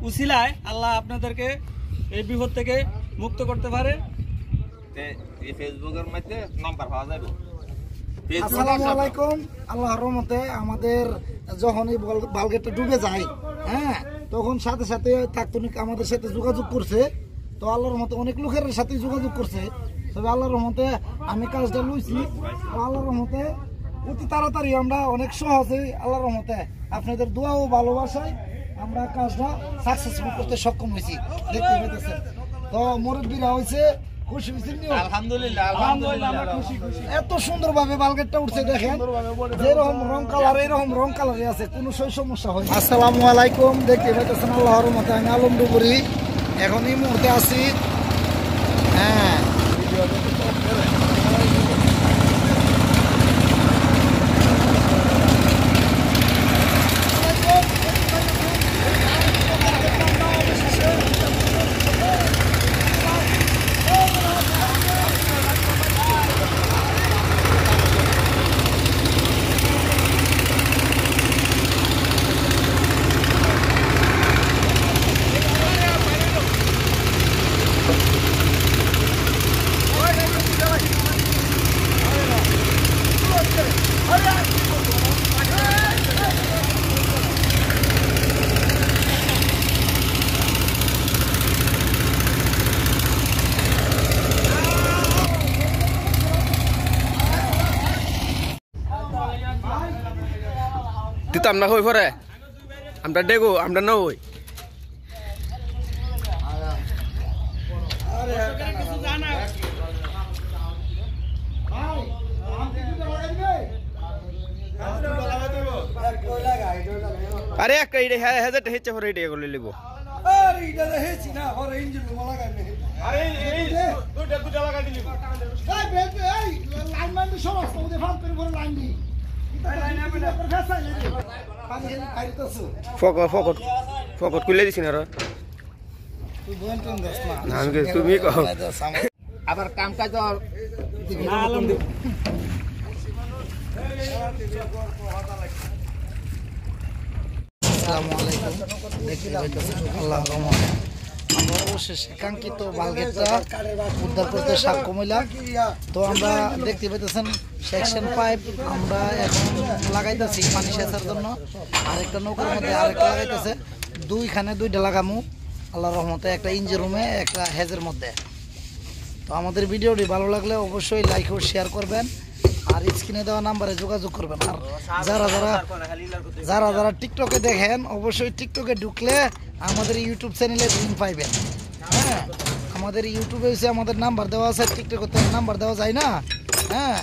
উসিলায় আল্লাহ আপনাদেরকে এই বিপদ থেকে মুক্ত করতে পারে। এই ফেসবুকের মধ্যে নাম্বার পাওয়া যাবে। আসসালামু আলাইকুম। আল্লাহর রহমতে আমাদের যখন এই বালগেটটা ডুবে যায়, হ্যাঁ, তখন সাথে সাথে তাৎক্ষণিক আমাদের সাথে যোগাযোগ করছে। তো আল্লাহর রহমতে অনেক লোকের সাথে যোগাযোগ করছে। তবে আল্লাহর রহমতে আমি কাজটা লইছি। আল্লাহর রহমতে অতি তাড়াতাড়ি আমরা অনেক সহজে আল্লাহর রহমতে আপনাদের দোয়া ও ভালোবাসায় আমরা কাজটা সাকসেসফুল করতে সক্ষম হয়েছি। দেখতে পাইতেছেন। তো মুরব্বীরা হয়েছে খুশি হয়েছেন? আলহামদুলিল্লাহ, আলহামদুলিল্লাহ, আমরা খুশি। এত সুন্দরভাবে বালগেটটা উঠছে দেখেন, যেরকম রং কালার এরকম রং কালারে আছে, কোনো সমস্যা হয়। আসসালামু আলাইকুম। দেখতে পাইতেছেন আল্লাহর রহমতে আমি আলমডুবুরি এখন এই মুহূর্তে আছি। হ্যাঁ, দিতাম না হই পরে আমরা দেখো আমরা না হই আরে একটা এটা হাজারটা হেচ্ছে পরে এটা করে লিব। আরে এটা হেছি না, ওরে ইঞ্জিন লাগাইবে। আরে এই দুটা লাগাই দিলি। এই বেবে এই লাইন মান সমস্ত ওদের ফাম করে পরে লাইন দি। ফকট খুলে দিছি না তুমি আবার কাম কাজ আল্লাহ রহমতে আমরা অবশেষে কাঙ্ক্ষিত বালগেটটা উদ্ধার করতে সক্ষম হইলাম। তো আমরা দেখতে পাইতেছেন সেকশন 5 আমরা এখন লাগাইতেছি পানি সেচার জন্য। আরেকটা নৌকার মধ্যে আরেকটা লাগাইতেছে, দুইখানে দুইটা লাগামু আল্লাহ রহমতে, একটা ইঞ্জিন রুমে একটা হেজের মধ্যে। তো আমাদের ভিডিওটি ভালো লাগলে অবশ্যই লাইক ও শেয়ার করবেন, আর স্ক্রিনে দেওয়া নাম্বারে যোগাযোগ করবেন। আর যারা যারা টিকটকে দেখেন অবশ্যই টিকটকে ঢুকলে আমাদের ইউটিউব চ্যানেলে লিংক পাইবেন। হ্যাঁ, আমাদের ইউটিউবে হচ্ছে আমাদের নাম্বার দেওয়া আছে, টিকটকে নাম্বার দেওয়া যায় না। হ্যাঁ,